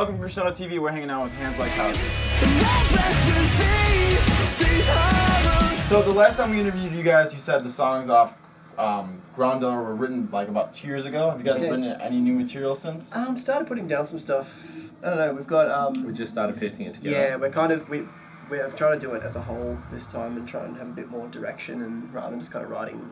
Welcome to Crescendo TV. We're hanging out with Hands Like Houses. So the last time we interviewed you guys, you said the songs off Grandel were written like about 2 years ago. Have you guys written any new material since? Started putting down some stuff. I don't know. We've got. We just started piecing it together. Yeah, we're trying to do it as a whole this time and try and have a bit more direction, and rather than just kind of writing.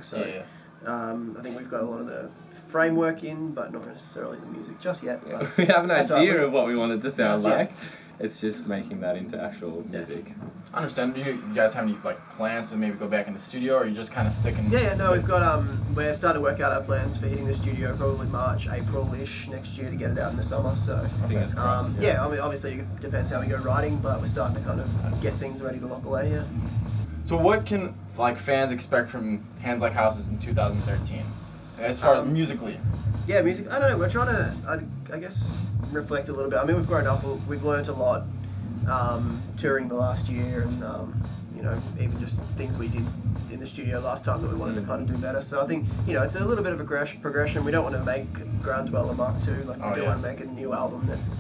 So I think we've got a lot of the framework in, but not necessarily the music just yet. Yeah. We have an idea of what we want it to sound like. It's just making that into actual music. I understand. Do you guys have any like plans to maybe go back in the studio, or are you just kind of sticking? No, we've got we're starting to work out our plans for hitting the studio probably March, April-ish next year to get it out in the summer. So I think that's I mean, obviously it depends how we go writing, but we're starting to kind of get things ready to lock away. Yeah. So what can like fans expect from Hands Like Houses in 2013, as far as musically? Yeah, music. I don't know. We're trying to, I guess, reflect a little bit. I mean, we've grown up. We've learned a lot touring the last year, and you know, even just things we did in the studio last time that we wanted to kind of do better. So I think, you know, it's a little bit of a progression. We don't want to make Ground Dweller Mark II. Like we do want to make a new album that's,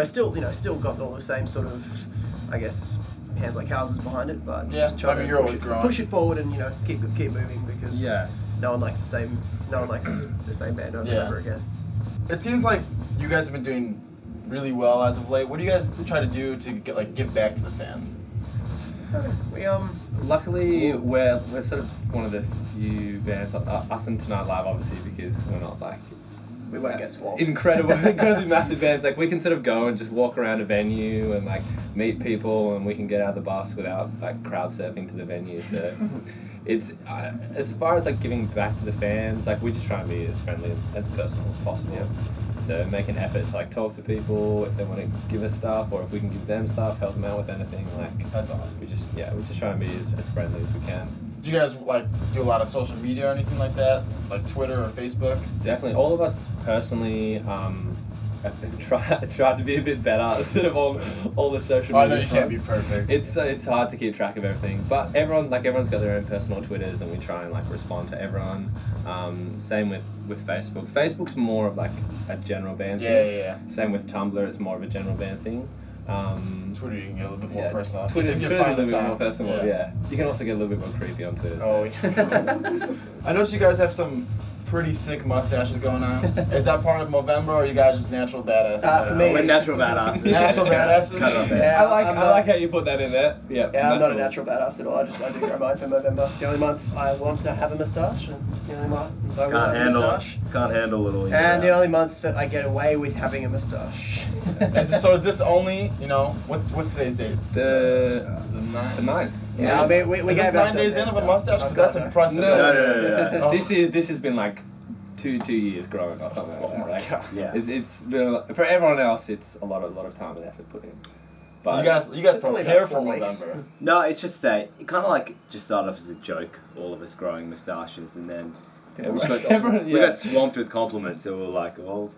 still got all the same sort of, I guess, Hands Like Houses behind it, but just trying to push it forward and keep moving, because no one likes the same band over and over again. It seems like you guys have been doing really well as of late. What do you guys try to do to give back to the fans? We luckily we're sort of one of the few bands, us and Tonight Live obviously, because we're not like we won't get swamped. Incredibly massive bands. Like we can sort of go and just walk around a venue and like meet people, and we can get out of the bus without like crowd surfing to the venue. So it's as far as like giving back to the fans, like we just try and be as friendly and as personal as possible. Yeah. So make an effort to like talk to people if they want to give us stuff, or if we can give them stuff, help them out with anything. Like that's awesome. We just try and be as friendly as we can. Do you guys like do a lot of social media or anything like that, like Twitter or Facebook? Definitely. All of us personally have tried to be a bit better, sort of all the social media. I know you can't be perfect. It's hard to keep track of everything, but everyone's got their own personal Twitters, and we try and like respond to everyone. Same with Facebook. Facebook's more of like a general band thing. Yeah. Same with Tumblr, it's more of a general band thing. Twitter, you can get a little bit more personal. Twitter's a little bit more personal, yeah. You can also get a little bit more creepy on Twitter. Oh, yeah. I noticed you guys have some pretty sick mustaches going on. Is that part of MOREvvv, or are you guys just natural badasses? For me, we're natural badasses. Natural badasses? I like how you put that in there. Yeah, I'm not a natural badass at all. I do grow mine for MOREvvv. It's the only month I want to have a moustache, and the only month I will have a moustache. Can't handle little. And the only month that I get away with having a moustache. So is this only, what's today's date? The 9th. Yeah, I mean, we gave 9 days in of a mustache? Because that's impressive. No. This has been like 2 years growing or something like that. Oh my God. Yeah. It's been for everyone else. It's a lot of time and effort put in. But so you guys prepare for MOREvvv. No, it's just it kind of like just started off as a joke. All of us growing moustaches, and then we got swamped with compliments. So we were like, well.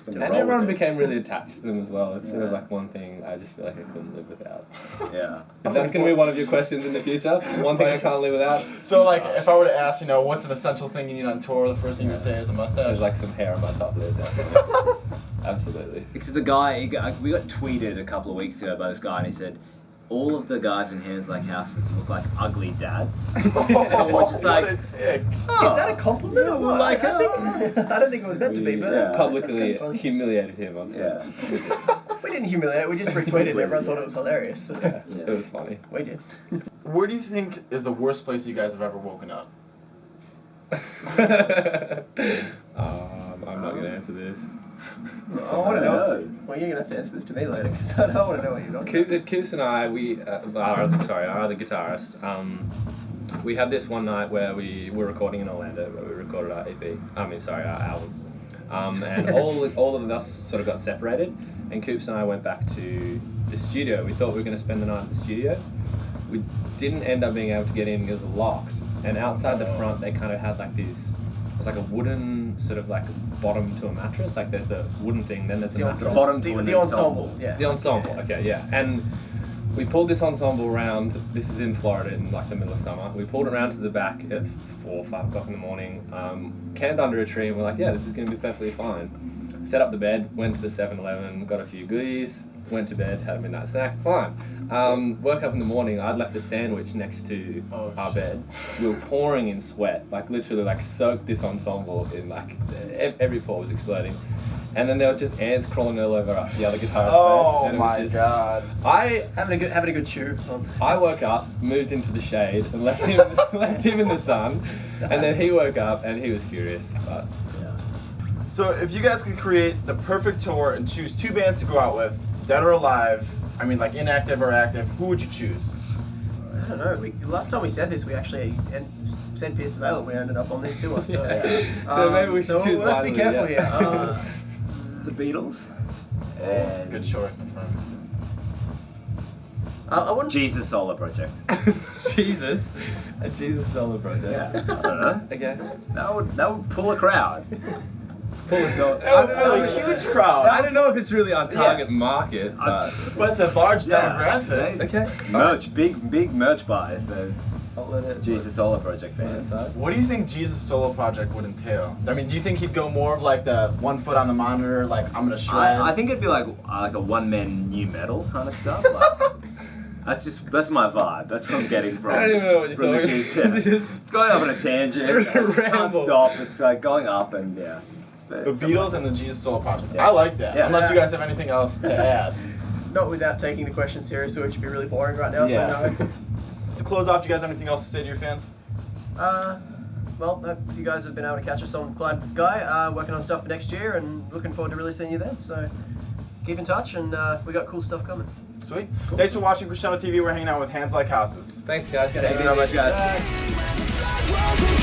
And everyone became really attached to them as well. It's sort of like one thing I just feel like I couldn't live without. Yeah. If that's going to be one of your questions in the future, one thing I can't live without. So like, if I were to ask, what's an essential thing you need on tour, the first thing you'd say is a mustache? There's like some hair on my top lid, definitely. Absolutely. Because the guy, we got tweeted a couple of weeks ago by this guy, and he said, all of the guys in Hands Like Houses look like ugly dads. And I was just like, is that a compliment or what? Like, I don't think it was meant to be, but publicly humiliated him on Twitter. We didn't humiliate it, we just retweeted it. Everyone thought it was hilarious. So. Yeah, it was funny. We did. Where do you think is the worst place you guys have ever woken up? I'm not going to answer this. I want to know. Well, you're going to have to answer this to me later, because I don't want to know what you're talking about. Coops and I, our other guitarist, we had this one night where we were recording in Orlando, where we recorded our album. And all of us sort of got separated, and Coops and I went back to the studio. We thought we were going to spend the night at the studio. We didn't end up being able to get in because it was locked. And outside the front, they kind of had like these. It was like a wooden sort of like bottom to a mattress. Like there's the wooden thing, then there's the mattress. Bottom to the ensemble. Yeah. The ensemble. Okay, yeah. And we pulled this ensemble around. This is in Florida in like the middle of summer. We pulled it around to the back at 4 or 5 o'clock in the morning. Camped under a tree, and we're like, yeah, this is going to be perfectly fine. set up the bed, went to the 7-Eleven, got a few goodies, went to bed, had a midnight snack, fine. Woke up in the morning, I'd left a sandwich next to our bed. We were pouring in sweat, like literally like soaked this ensemble in like, every pore was exploding. And then there was just ants crawling all over the other guitarist's face. Oh And it was my just, god. Having a good chew. I woke up, moved into the shade, and left him in the sun. And then he woke up and he was furious. But So if you guys could create the perfect tour and choose 2 bands to go out with, dead or alive, I mean like inactive or active, who would you choose? I don't know. Last time we said this, we actually said Pierce the Veil, and we ended up on this tour. So, So maybe we should choose let's be wisely, careful yeah. here. The Beatles. Good choice, my friend. I wouldn't. Jesus solo project. Jesus, a Jesus solo project. Yeah. I don't know. Okay. That would pull a crowd. Pull us on. That would be a huge crowd. I don't know if it's really our target market, but But it's a large Yeah, demographic. maybe. okay. Merch, big merch buys. There's I'll let it. Jesus solo project fans. What do you think Jesus' solo project would entail? I mean, do you think he'd go more of like the 1 foot on the monitor, like I'm gonna shred? I think it'd be like a one-man new metal kind of stuff. Like, that's my vibe. That's what I'm getting from. I don't even know what you're from the talking Juice. about. Yeah. It's going up on a tangent. It's Ramble. non-stop. It's like going up and yeah. The Beatles and the Jesus solo project. Yeah. I like that. Yeah. Unless you guys have anything else to add. Not without taking the question seriously, which would be really boring right now. Yeah. So no. To close off, do you guys have anything else to say to your fans? Well, you guys have been able to catch us on Clyde the Sky, working on stuff for next year, and looking forward to really seeing you then. So keep in touch, and we got cool stuff coming. Sweet. Thanks for watching Crescendo TV. We're hanging out with Hands Like Houses. Thanks, guys. Thank you very much, guys. Bye.